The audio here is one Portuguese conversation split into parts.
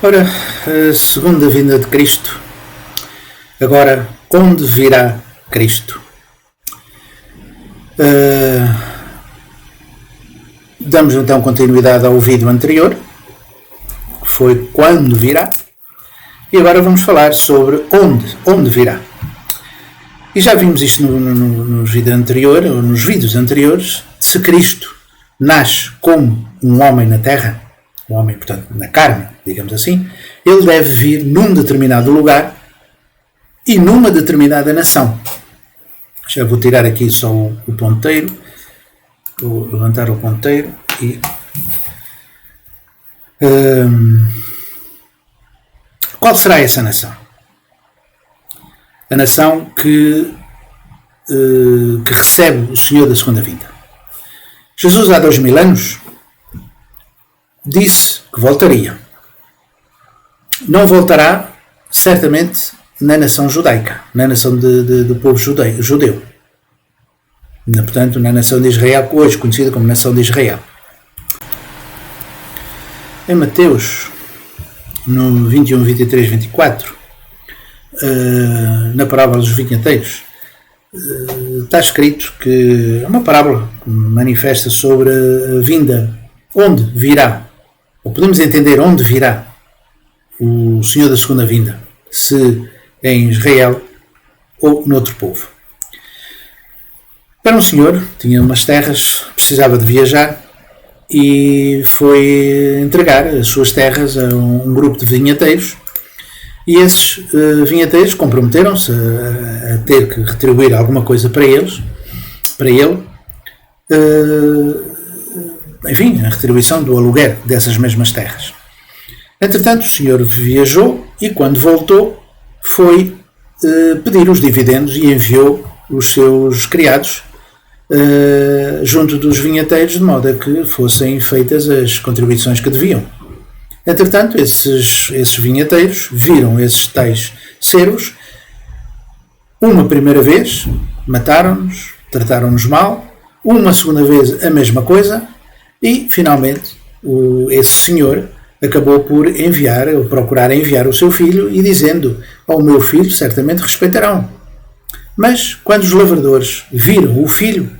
Ora, a segunda vinda de Cristo. Agora, onde virá Cristo? Damos então continuidade ao vídeo anterior, que foi quando virá, e agora vamos falar sobre onde virá. E já vimos isto nos vídeos anteriores, se Cristo nasce como um homem na terra, um homem, portanto, na carne, digamos assim, ele deve vir num determinado lugar e numa determinada nação. Já vou tirar aqui só o ponteiro, vou levantar o ponteiro e qual será essa nação? A nação que recebe o Senhor da segunda vinda. Jesus há 2000 anos disse que voltaria. Não voltará certamente na nação judaica, na nação do povo judeu. Portanto, na nação de Israel, hoje conhecida como nação de Israel. Em Mateus, no 21, 23, 24, na parábola dos vinhateiros, está escrito que é uma parábola que manifesta sobre a vinda, onde virá, ou podemos entender onde virá o Senhor da segunda vinda, se em Israel ou noutro povo. Era um senhor, tinha umas terras, precisava de viajar e foi entregar as suas terras a um grupo de vinhateiros, e esses vinhateiros comprometeram-se a ter que retribuir alguma coisa para ele, enfim, a retribuição do aluguer dessas mesmas terras. Entretanto, o senhor viajou e, quando voltou, foi pedir os dividendos e enviou os seus criados junto dos vinhateiros, de modo a que fossem feitas as contribuições que deviam. Entretanto, esses vinhateiros viram esses tais servos uma primeira vez, mataram-nos, trataram-nos mal, uma segunda vez a mesma coisa, e finalmente esse senhor acabou por procurar enviar o seu filho, e dizendo: ao meu filho certamente respeitarão. Mas quando os lavradores viram o filho,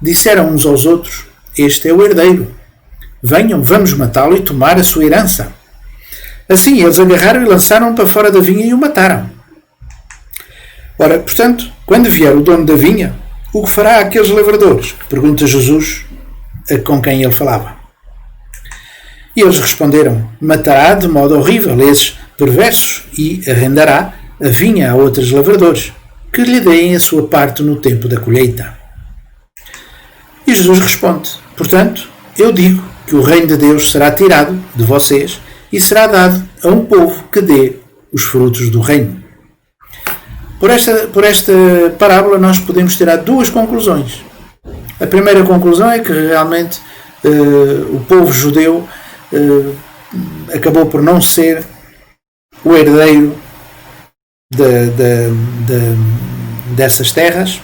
disseram uns aos outros: este é o herdeiro, venham, vamos matá-lo e tomar a sua herança. Assim eles agarraram e lançaram-o para fora da vinha e o mataram. Ora, portanto, quando vier o dono da vinha, o que fará aqueles lavradores? Pergunta Jesus com quem ele falava. E eles responderam: matará de modo horrível esses perversos e arrendará a vinha a outros lavradores, que lhe deem a sua parte no tempo da colheita. E Jesus responde: portanto, eu digo que o reino de Deus será tirado de vocês e será dado a um povo que dê os frutos do reino. Por esta parábola nós podemos tirar duas conclusões. A primeira conclusão é que realmente o povo judeu acabou por não ser o herdeiro dessas terras,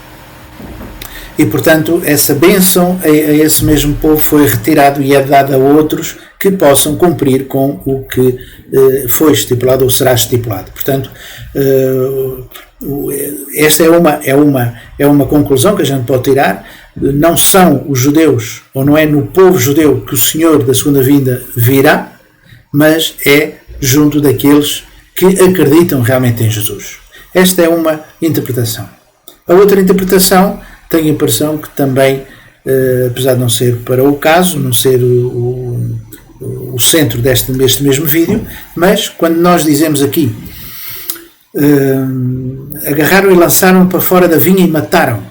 e portanto essa bênção a esse mesmo povo foi retirado e é dada a outros que possam cumprir com o que foi estipulado ou será estipulado. Portanto, esta é uma conclusão que a gente pode tirar. Não são os judeus, ou não é no povo judeu que o Senhor da segunda vinda virá, mas é junto daqueles que acreditam realmente em Jesus. Esta é uma interpretação. A outra interpretação tem a impressão que também, apesar de não ser para o caso, não ser o centro deste mesmo vídeo, mas quando nós dizemos aqui agarraram e lançaram para fora da vinha e mataram,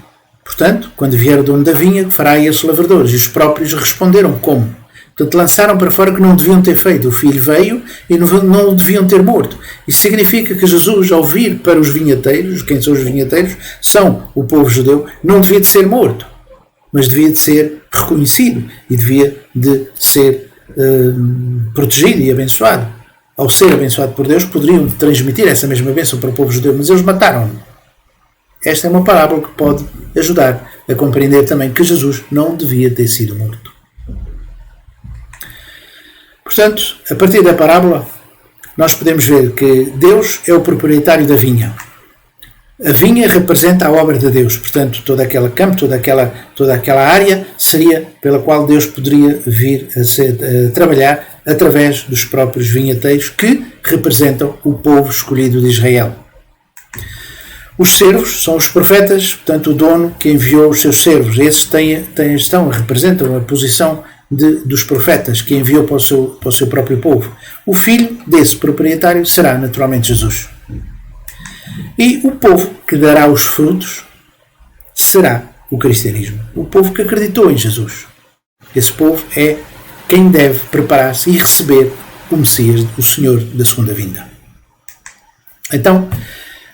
portanto, quando vier o dono da vinha, que fará a esses lavradores? E os próprios responderam: como? Portanto, lançaram para fora que não deviam ter feito. O filho veio e não o deviam ter morto. Isso significa que Jesus, ao vir para os vinhateiros, quem são os vinhateiros? São o povo judeu, não devia de ser morto, mas devia de ser reconhecido e devia de ser protegido e abençoado. Ao ser abençoado por Deus, poderiam transmitir essa mesma bênção para o povo judeu, mas eles mataram-no. Esta é uma parábola que pode ajudar a compreender também que Jesus não devia ter sido morto. Portanto, a partir da parábola, nós podemos ver que Deus é o proprietário da vinha. A vinha representa a obra de Deus, portanto, todo aquele campo, toda aquela área seria pela qual Deus poderia vir a trabalhar através dos próprios vinhateiros que representam o povo escolhido de Israel. Os servos são os profetas, portanto, o dono que enviou os seus servos. Esses representam a posição dos profetas que enviou para o seu próprio povo. O filho desse proprietário será naturalmente Jesus. E o povo que dará os frutos será o cristianismo. O povo que acreditou em Jesus. Esse povo é quem deve preparar-se e receber o Messias, o Senhor da segunda vinda. Então,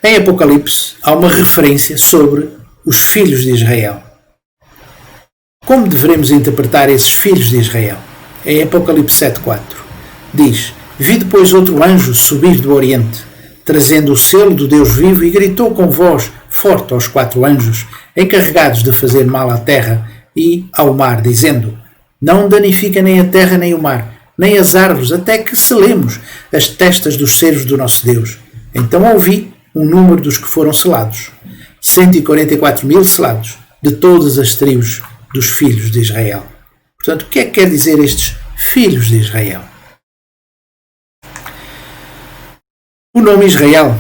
em Apocalipse, há uma referência sobre os filhos de Israel. Como devemos interpretar esses filhos de Israel? Em Apocalipse 7,4 diz: Vi depois outro anjo subir do Oriente, trazendo o selo do Deus vivo, e gritou com voz forte aos 4 anjos, encarregados de fazer mal à terra e ao mar, dizendo: Não danifica nem a terra nem o mar, nem as árvores, até que selemos as testas dos seres do nosso Deus. Então ouvi o número dos que foram selados, 144.000 selados, de todas as tribos dos filhos de Israel. Portanto, o que é que quer dizer estes filhos de Israel? O nome Israel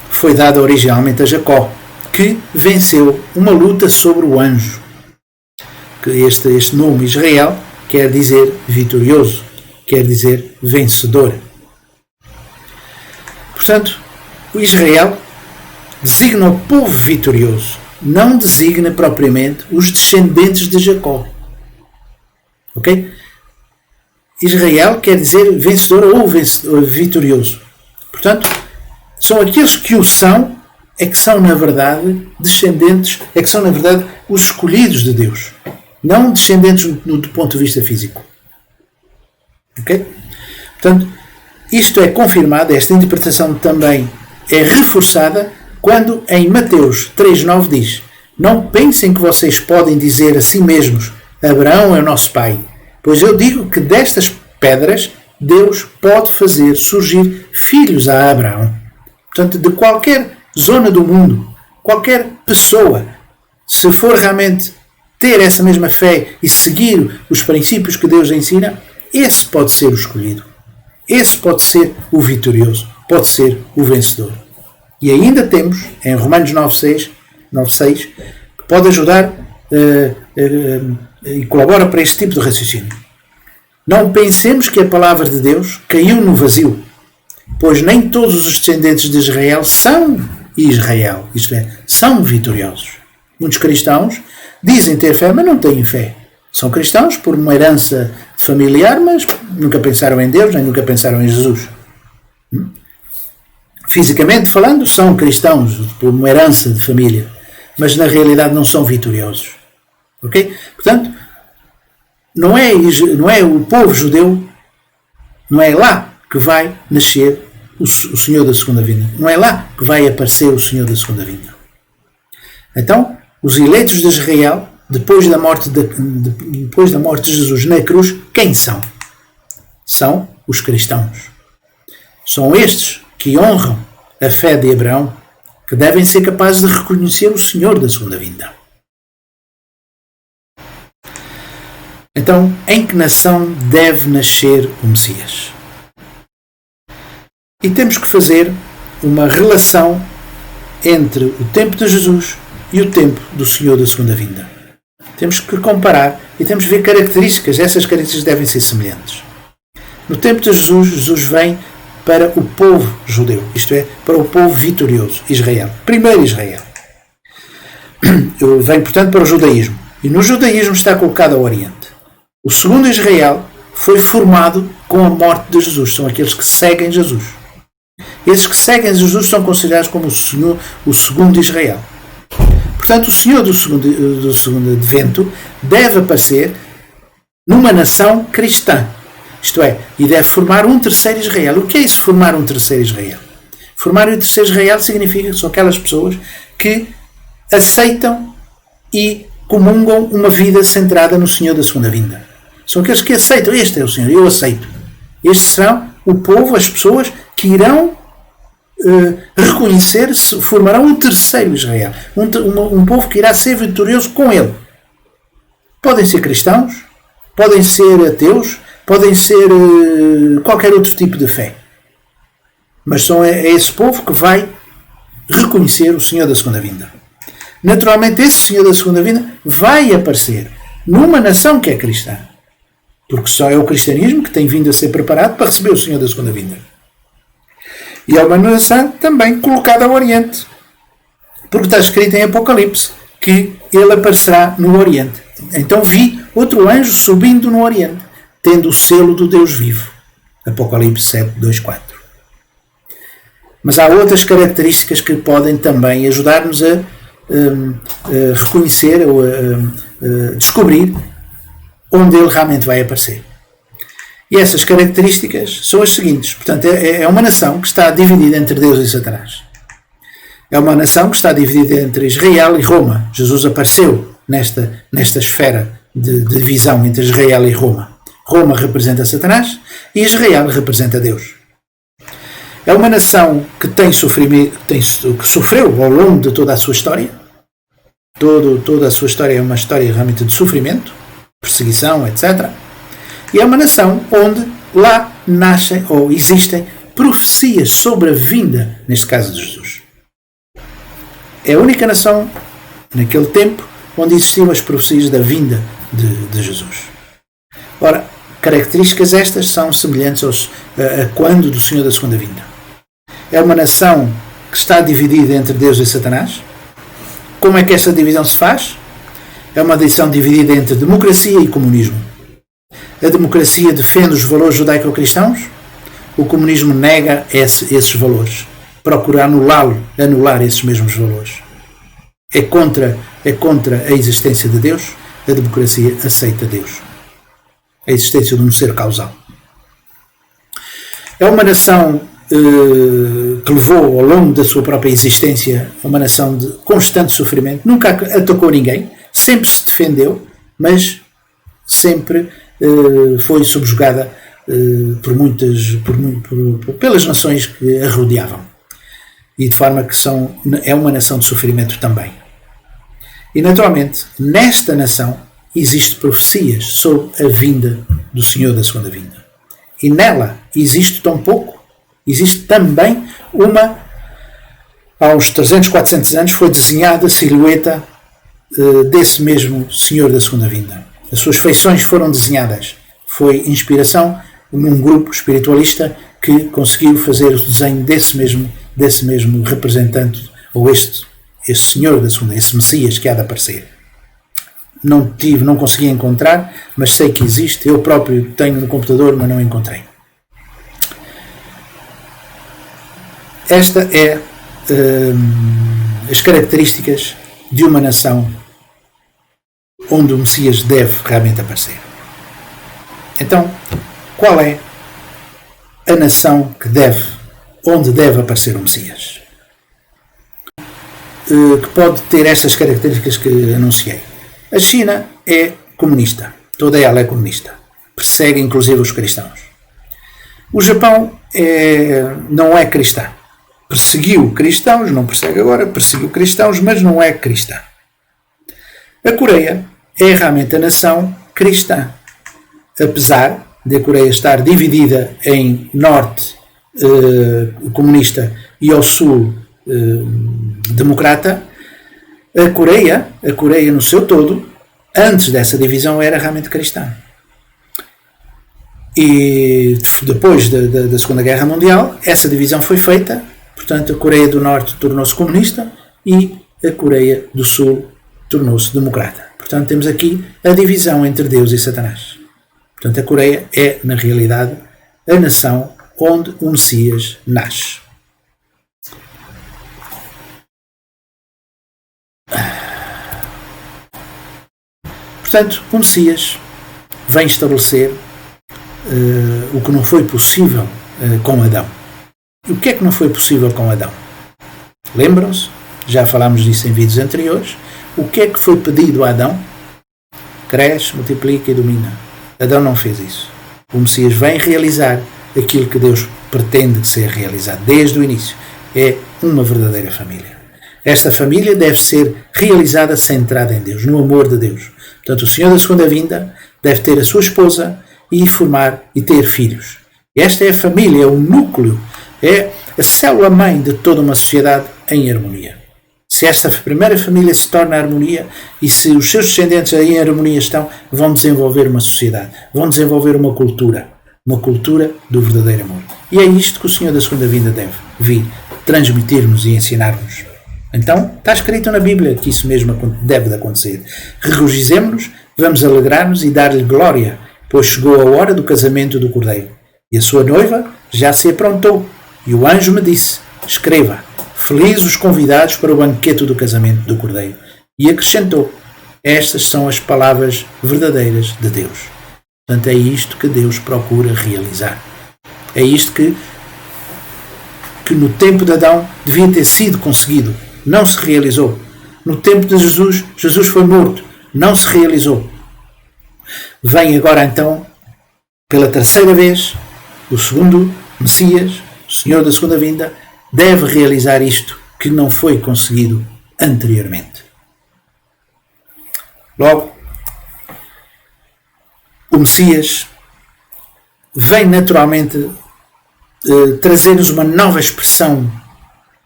foi dado originalmente a Jacó, que venceu uma luta sobre o anjo. Este nome Israel quer dizer vitorioso, quer dizer vencedor. Portanto, o Israel designa o povo vitorioso, não designa propriamente os descendentes de Jacó. Ok? Israel quer dizer vencedor ou vitorioso. Portanto, são aqueles que o são, é que são na verdade descendentes, é que são na verdade os escolhidos de Deus, não descendentes do ponto de vista físico. Ok? Portanto, isto é confirmado, esta interpretação também é reforçada quando em Mateus 3,9 diz: Não pensem que vocês podem dizer a si mesmos: Abraão é o nosso pai, pois eu digo que destas pedras Deus pode fazer surgir filhos a Abraão. Portanto, de qualquer zona do mundo, qualquer pessoa, se for realmente ter essa mesma fé e seguir os princípios que Deus ensina, esse pode ser o escolhido. Esse pode ser o vitorioso, pode ser o vencedor. E ainda temos, em Romanos 9,6, que pode ajudar e colabora para este tipo de raciocínio. Não pensemos que a palavra de Deus caiu no vazio, pois nem todos os descendentes de Israel são Israel, isto é, são vitoriosos. Muitos cristãos dizem ter fé, mas não têm fé. São cristãos por uma herança familiar, mas nunca pensaram em Deus, nem nunca pensaram em Jesus. Fisicamente falando, são cristãos por uma herança de família, mas na realidade não são vitoriosos. Ok? Portanto, não é o povo judeu, não é lá que vai nascer o Senhor da segunda vinda. Não é lá que vai aparecer o Senhor da segunda vinda. Então, os eleitos de Israel, depois da morte de Jesus na cruz, quem são? São os cristãos. São estes que honram a fé de Abraão, que devem ser capazes de reconhecer o Senhor da segunda vinda. Então, em que nação deve nascer o Messias? E temos que fazer uma relação entre o tempo de Jesus e o tempo do Senhor da segunda vinda. Temos que comparar e temos que ver características. Essas características devem ser semelhantes. No tempo de Jesus, Jesus vem para o povo judeu, isto é, para o povo vitorioso, Israel. Primeiro Israel. Vem, portanto, para o judaísmo. E no judaísmo está colocado ao Oriente. O segundo Israel foi formado com a morte de Jesus. São aqueles que seguem Jesus. Esses que seguem Jesus são considerados como o segundo Israel. Portanto, o Senhor do segundo advento deve aparecer numa nação cristã. Isto é, e deve formar um terceiro Israel. O que é isso, formar um terceiro Israel? Formar um terceiro Israel significa que são aquelas pessoas que aceitam e comungam uma vida centrada no Senhor da segunda vinda. São aqueles que aceitam, este é o Senhor, eu aceito. Estes serão o povo, as pessoas que irão reconhecer-se, formarão um terceiro Israel, um povo que irá ser vitorioso com ele. Podem ser cristãos, podem ser ateus, podem ser qualquer outro tipo de fé, mas é esse povo que vai reconhecer o Senhor da segunda vinda. Naturalmente, esse Senhor da segunda vinda vai aparecer numa nação que é cristã, porque só é o cristianismo que tem vindo a ser preparado para receber o Senhor da segunda vinda. E é uma nação também colocada ao Oriente, porque está escrito em Apocalipse que ele aparecerá no Oriente. Então vi outro anjo subindo no Oriente, tendo o selo do Deus vivo. Apocalipse 7, 2, 4. Mas há outras características que podem também ajudar-nos a reconhecer ou a descobrir onde ele realmente vai aparecer. E essas características são as seguintes. Portanto, é uma nação que está dividida entre Deus e Satanás. É uma nação que está dividida entre Israel e Roma. Jesus apareceu nesta esfera de divisão entre Israel e Roma. Roma representa Satanás e Israel representa Deus. É uma nação que tem sofrimento, que sofreu ao longo de toda a sua história. Toda a sua história é uma história realmente de sofrimento, perseguição, etc. E é uma nação onde lá nascem ou existem profecias sobre a vinda, neste caso de Jesus. É a única nação, naquele tempo, onde existiam as profecias da vinda de Jesus. Ora, características estas são semelhantes a quando do Senhor da segunda vinda. É uma nação que está dividida entre Deus e Satanás. Como é que esta divisão se faz? É uma divisão dividida entre democracia e comunismo. A democracia defende os valores judaico-cristãos, o comunismo nega esses valores, procura anular esses mesmos valores. É contra a existência de Deus, a democracia aceita Deus, a existência de um ser causal. É uma nação que levou ao longo da sua própria existência uma nação de constante sofrimento, nunca atacou ninguém, sempre se defendeu, mas sempre foi subjugada pelas nações que a rodeavam. E de forma que é uma nação de sofrimento também. E naturalmente, nesta nação, existem profecias sobre a vinda do Senhor da segunda vinda. E nela existe também há uns 300, 400 anos, foi desenhada a silhueta desse mesmo Senhor da segunda vinda. As suas feições foram desenhadas. Foi inspiração num grupo espiritualista que conseguiu fazer o desenho desse mesmo representante, ou este Senhor da segunda, esse Messias que há de aparecer. Não consegui encontrar, mas sei que existe. Eu próprio tenho no computador, mas não encontrei. Esta é as características de uma nação onde o Messias deve realmente aparecer. Então, qual é a nação onde deve aparecer o Messias? Que pode ter estas características que anunciei. A China é comunista. Toda ela é comunista. Persegue inclusive os cristãos. O Japão não é cristão. Perseguiu cristãos, não persegue agora, perseguiu cristãos, mas não é cristã. A Coreia é realmente a nação cristã. Apesar de a Coreia estar dividida em norte comunista e ao sul democrata, a Coreia no seu todo, antes dessa divisão, era realmente cristã. E depois da Segunda Guerra Mundial, essa divisão foi feita, portanto a Coreia do Norte tornou-se comunista e a Coreia do Sul tornou-se democrata. Portanto, temos aqui a divisão entre Deus e Satanás. Portanto, a Coreia é, na realidade, a nação onde o Messias nasce. Portanto, o Messias vem estabelecer o que não foi possível com Adão. E o que é que não foi possível com Adão? Lembram-se? Já falámos disso em vídeos anteriores. O que é que foi pedido a Adão? Cresce, multiplica e domina. Adão não fez isso. O Messias vem realizar aquilo que Deus pretende que seja realizado desde o início. É uma verdadeira família. Esta família deve ser realizada centrada em Deus, no amor de Deus. Portanto, o Senhor da segunda vinda deve ter a sua esposa e formar e ter filhos. Esta é a família, é o núcleo, é a célula-mãe de toda uma sociedade em harmonia. Se esta primeira família se torna harmonia e se os seus descendentes aí em harmonia estão, vão desenvolver uma sociedade, vão desenvolver uma cultura do verdadeiro amor. E é isto que o Senhor da segunda vinda deve vir transmitir-nos e ensinar-nos. Então, está escrito na Bíblia que isso mesmo deve de acontecer. Regozijemo-nos, vamos alegrar-nos e dar-lhe glória, pois chegou a hora do casamento do Cordeiro. E a sua noiva já se aprontou. E o anjo me disse, escreva, felizes os convidados para o banquete do casamento do Cordeiro. E acrescentou, estas são as palavras verdadeiras de Deus. Portanto, é isto que Deus procura realizar. É isto que no tempo de Adão devia ter sido conseguido. Não se realizou. No tempo de Jesus, Jesus foi morto. Não se realizou. Vem agora então, pela terceira vez, o segundo Messias, o Senhor da segunda vinda, deve realizar isto que não foi conseguido anteriormente. Logo, o Messias vem naturalmente trazer-nos uma nova expressão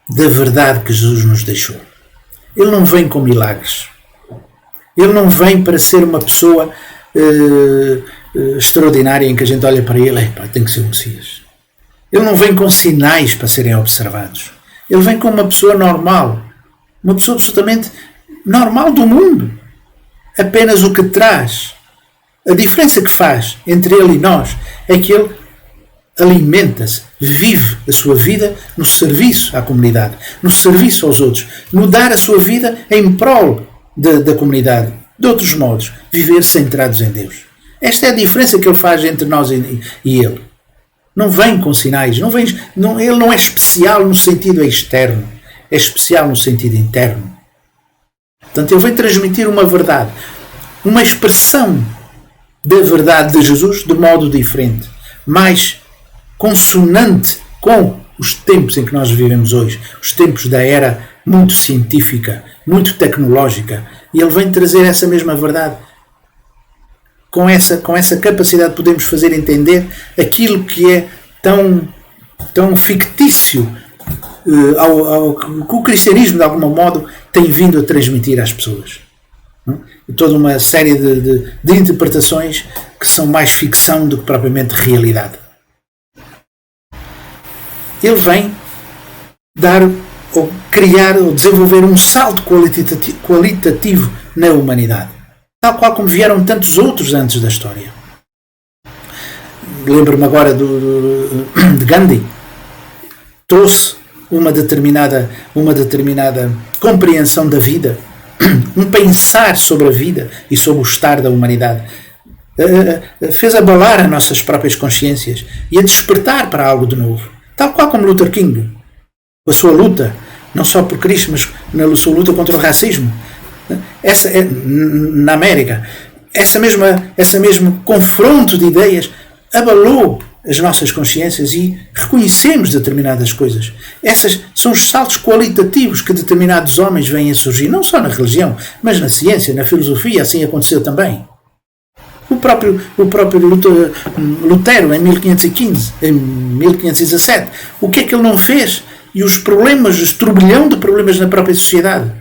da verdade que Jesus nos deixou. Ele não vem com milagres. Ele não vem para ser uma pessoa extraordinária em que a gente olha para ele e tem que ser o Messias. Ele não vem com sinais para serem observados. Ele vem com uma pessoa normal. Uma pessoa absolutamente normal do mundo. Apenas o que traz, a diferença que faz entre ele e nós é que ele alimenta-se, vive a sua vida no serviço à comunidade, no serviço aos outros, no dar a sua vida em prol da comunidade. De outros modos, viver centrados em Deus. Esta é a diferença que ele faz entre nós e ele. Não vem com sinais, ele não é especial no sentido externo, é especial no sentido interno. Portanto, ele vem transmitir uma verdade, uma expressão da verdade de Jesus de modo diferente, mais consonante com os tempos em que nós vivemos hoje, os tempos da era muito científica, muito tecnológica, e ele vem trazer essa mesma verdade. Com essa capacidade de podermos fazer entender aquilo que é tão fictício que o cristianismo, de algum modo, tem vindo a transmitir às pessoas. E toda uma série de interpretações que são mais ficção do que propriamente realidade. Ele vem criar ou desenvolver um salto qualitativo na humanidade, tal qual como vieram tantos outros antes da história. Lembro-me agora de Gandhi. Trouxe uma determinada compreensão da vida, um pensar sobre a vida e sobre o estar da humanidade. Fez abalar as nossas próprias consciências e a despertar para algo de novo. Tal qual como Luther King, com a sua luta, não só por Cristo, mas na sua luta contra o racismo. Na América, esse mesmo confronto de ideias abalou as nossas consciências e reconhecemos determinadas coisas. Essas são os saltos qualitativos que determinados homens vêm a surgir, não só na religião, mas na ciência, na filosofia, assim aconteceu também. O próprio Lutero, em 1517, o que é que ele não fez? E os turbilhão de problemas na própria sociedade.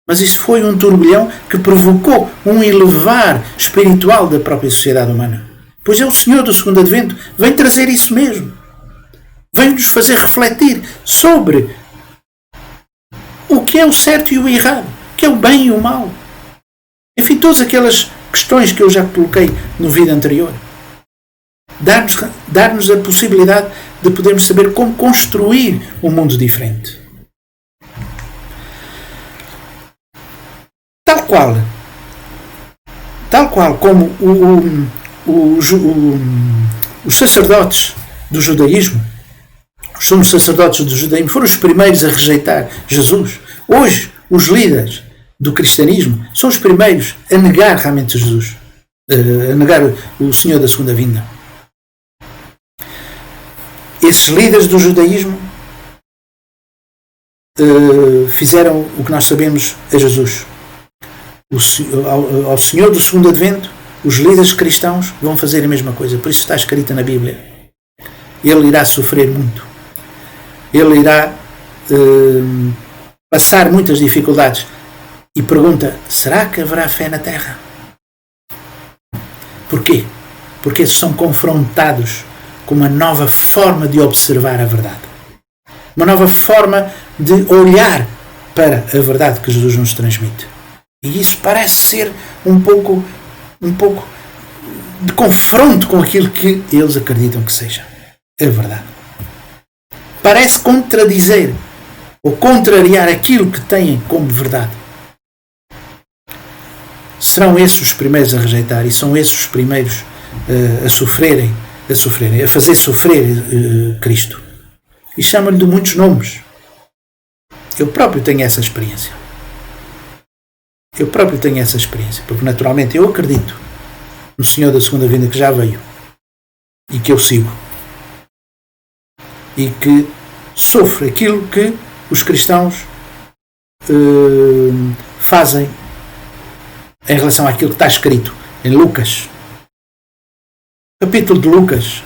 Mas isto foi um turbilhão que provocou um elevar espiritual da própria sociedade humana. Pois é o Senhor do segundo advento, vem trazer isso mesmo. Vem nos fazer refletir sobre o que é o certo e o errado, o que é o bem e o mal. Enfim, todas aquelas questões que eu já coloquei no vídeo anterior. Dar-nos a possibilidade de podermos saber como construir um mundo diferente. Tal qual como os sacerdotes do judaísmo, os sumos sacerdotes do judaísmo foram os primeiros a rejeitar Jesus. Hoje, os líderes do cristianismo são os primeiros a negar realmente Jesus, a negar o Senhor da segunda vinda. esses líderes do judaísmo fizeram o que nós sabemos a Jesus. Ao Senhor do segundo advento, os líderes cristãos vão fazer a mesma coisa. Por isso está escrito na Bíblia. Ele irá sofrer muito. Ele irá passar muitas dificuldades. E pergunta, será que haverá fé na terra? Porquê? Porque eles são confrontados com uma nova forma de observar a verdade. Uma nova forma de olhar para a verdade que Jesus nos transmite. E isso parece ser um pouco de confronto com aquilo que eles acreditam que seja a verdade. Parece contradizer ou contrariar aquilo que têm como verdade. Serão esses os primeiros a rejeitar e são esses os primeiros a sofrerem, a fazer sofrer Cristo. E chamam-lhe de muitos nomes. Eu próprio tenho essa experiência. Porque naturalmente eu acredito no Senhor da segunda vinda que já veio e que eu sigo. E que sofre aquilo que os cristãos fazem em relação àquilo que está escrito em Lucas. Capítulo de Lucas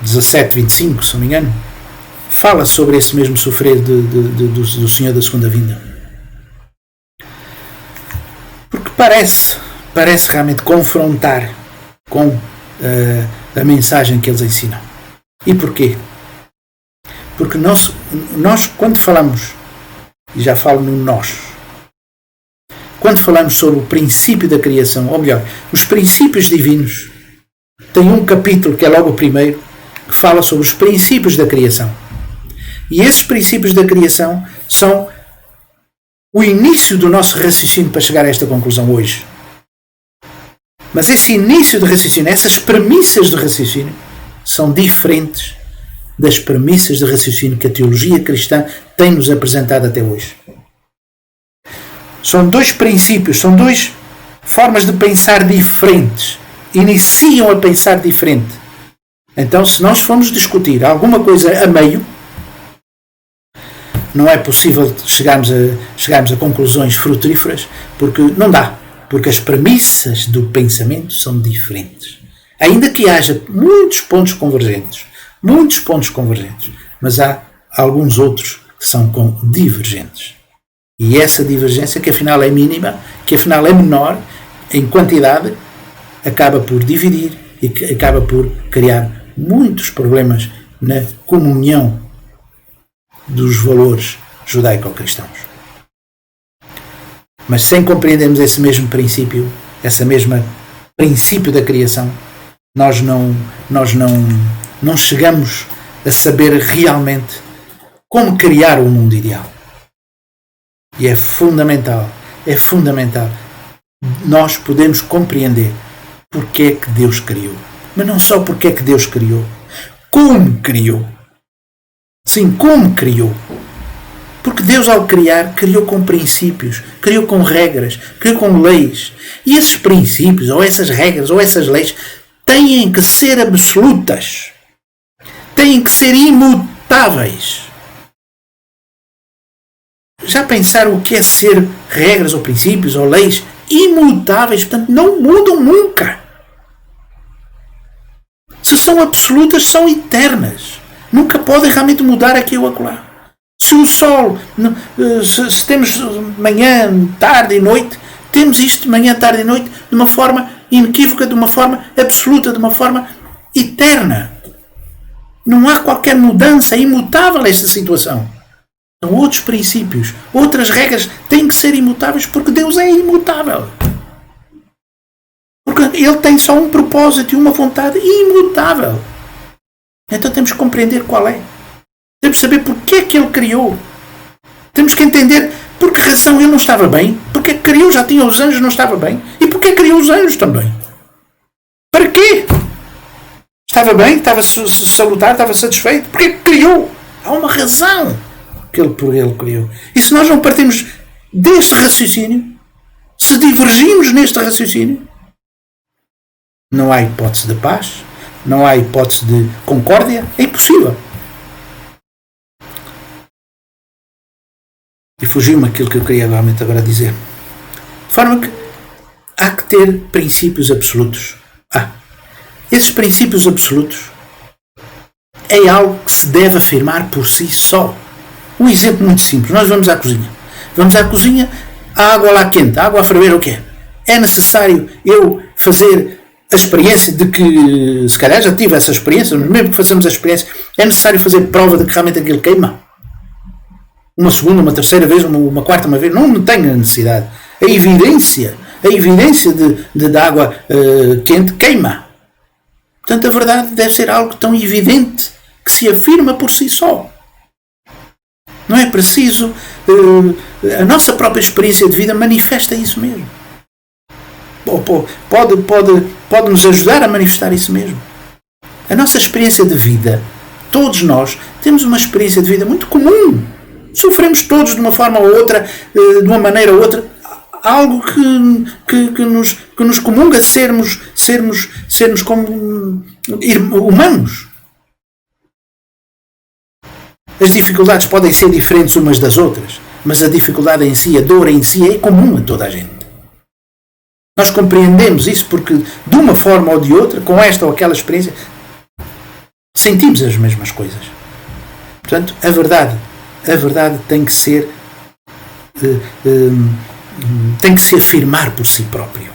17:25, se não me engano, fala sobre esse mesmo sofrer do Senhor da segunda vinda. Porque parece realmente confrontar com a mensagem que eles ensinam. E porquê? Porque nós quando falamos, e já falo no nós, quando falamos sobre o princípio da criação, ou melhor, os princípios divinos, tem um capítulo que é logo o primeiro, que fala sobre os princípios da criação. E esses princípios da criação são o início do nosso raciocínio para chegar a esta conclusão hoje. Mas esse início de raciocínio, essas premissas de raciocínio, são diferentes das premissas de raciocínio que a teologia cristã tem-nos apresentado até hoje. São dois princípios, são duas formas de pensar diferentes. Iniciam a pensar diferente. Então, se nós formos discutir alguma coisa a meio, não é possível chegarmos a conclusões frutíferas, porque não dá. Porque as premissas do pensamento são diferentes. Ainda que haja muitos pontos convergentes, mas há alguns outros que são divergentes. E essa divergência, que afinal é mínima, que afinal é menor em quantidade, acaba por dividir e acaba por criar muitos problemas na comunhão dos valores judaico-cristãos. Mas sem compreendermos esse mesmo princípio, essa mesma princípio da criação, nós não chegamos a saber realmente como criar um mundo ideal. E é fundamental nós podemos compreender porque é que Deus criou. Mas não só porque é que Deus criou, como criou. Sim, como criou. Porque Deus, ao criar, criou com princípios, criou com regras, criou com leis. E esses princípios, ou essas regras, ou essas leis, têm que ser absolutas. Têm que ser imutáveis. Já pensaram o que é ser regras, ou princípios, ou leis imutáveis? Portanto, não mudam nunca. Se são absolutas, são eternas. Nunca podem realmente mudar aqui ou acolá. Se o sol, se temos manhã, tarde e noite, temos isto de manhã, tarde e noite de uma forma inequívoca, de uma forma absoluta, de uma forma eterna. Não há qualquer mudança, é imutável esta situação. São outros princípios, outras regras têm que ser imutáveis porque Deus é imutável. Porque Ele tem só um propósito e uma vontade imutável. Então temos que compreender qual é. Temos que saber porque é que Ele criou. Temos que entender por que razão Ele não estava bem. Porque é que criou, já tinha os anjos, não estava bem. E porque é que criou os anjos também. Para quê? Estava bem, estava salutar, estava satisfeito. Porque é que criou? Há uma razão que Ele criou. E se nós não partimos deste raciocínio, se divergimos neste raciocínio, não há hipótese de paz, não há hipótese de concórdia, é impossível. E fugiu-me aquilo que eu queria realmente agora dizer. De forma que há que ter princípios absolutos. Esses princípios absolutos é algo que se deve afirmar por si só. Um exemplo muito simples. Nós vamos à cozinha. Vamos à cozinha, a água lá quente, a água a ferver, o quê? É necessário eu fazer a experiência de que, se calhar já tive essa experiência, mas mesmo que façamos a experiência, é necessário fazer prova de que realmente aquilo queima? Uma segunda, uma terceira vez, uma quarta vez? Não tenho a necessidade. A evidência de água quente queima. Portanto, a verdade deve ser algo tão evidente que se afirma por si só. Não é preciso... a nossa própria experiência de vida manifesta isso mesmo. Pode nos ajudar a manifestar isso mesmo. A nossa experiência de vida, todos nós temos uma experiência de vida muito comum. Sofremos todos de uma forma ou outra, de uma maneira ou outra, algo que nos comunga sermos como humanos. As dificuldades podem ser diferentes umas das outras, mas a dificuldade em si, a dor em si, é comum a toda a gente. Nós compreendemos isso porque, de uma forma ou de outra, com esta ou aquela experiência, sentimos as mesmas coisas. Portanto, a verdade tem que ser tem que se afirmar por si próprio.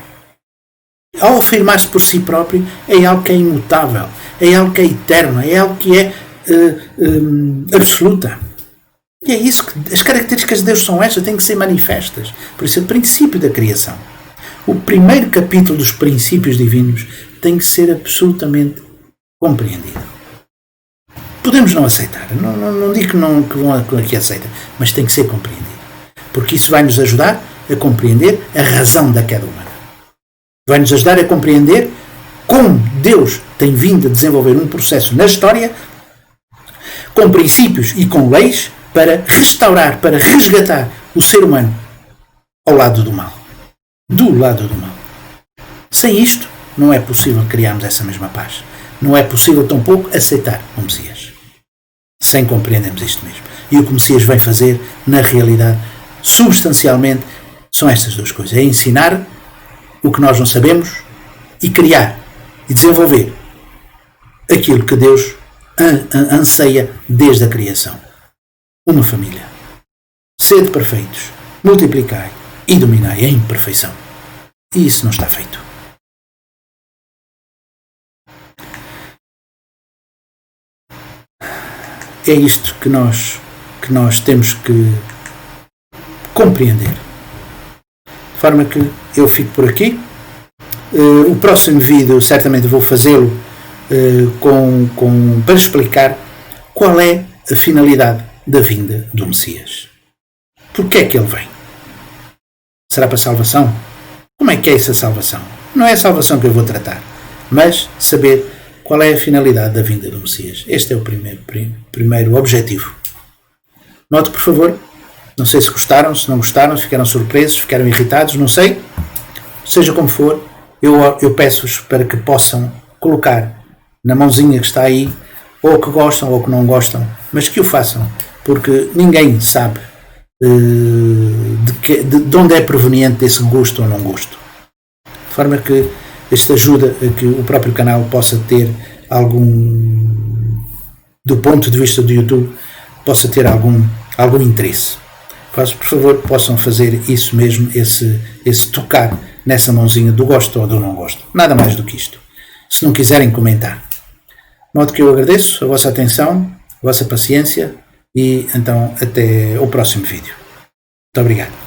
Ao afirmar-se por si próprio, é algo que é imutável, é algo que é eterno, é algo que é absoluta. E é isso que as características de Deus são estas, têm que ser manifestas. Por isso, o princípio da criação, o primeiro capítulo dos princípios divinos, tem que ser absolutamente compreendido. Podemos não aceitar, não digo que vão aqui aceitar, mas tem que ser compreendido. Porque isso vai nos ajudar a compreender a razão da queda humana. Vai nos ajudar a compreender como Deus tem vindo a desenvolver um processo na história com princípios e com leis para restaurar, para resgatar o ser humano ao lado do mal. Do lado do mal. Sem isto, não é possível criarmos essa mesma paz. Não é possível, tampouco, aceitar o Messias. Sem compreendermos isto mesmo. E o que o Messias vem fazer, na realidade, substancialmente, são estas duas coisas. É ensinar o que nós não sabemos e criar e desenvolver aquilo que Deus anseia desde a criação. Uma família. Sede perfeitos, multiplicai e dominai a imperfeição. E isso não está feito. É isto que nós temos que compreender. De forma que eu fico por aqui. O próximo vídeo certamente vou fazê-lo para explicar qual é a finalidade da vinda do Messias. Porquê é que ele vem? Será para salvação? Como é que é essa salvação? Não é a salvação que eu vou tratar, mas saber qual é a finalidade da vinda do Messias. Este é o primeiro objetivo. Note, por favor, não sei se gostaram, se não gostaram, se ficaram surpresos, se ficaram irritados, não sei. Seja como for, eu peço-vos para que possam colocar na mãozinha que está aí, ou que gostam ou que não gostam, mas que o façam, porque ninguém sabe de onde é proveniente desse gosto ou não gosto. De forma que isto ajuda a que o próprio canal possa ter do ponto de vista do YouTube, possa ter algum interesse. Por favor, possam fazer isso mesmo, esse tocar nessa mãozinha do gosto ou do não gosto. Nada mais do que isto. Se não quiserem comentar. De modo que eu agradeço a vossa atenção, a vossa paciência e então até o próximo vídeo. Muito obrigado.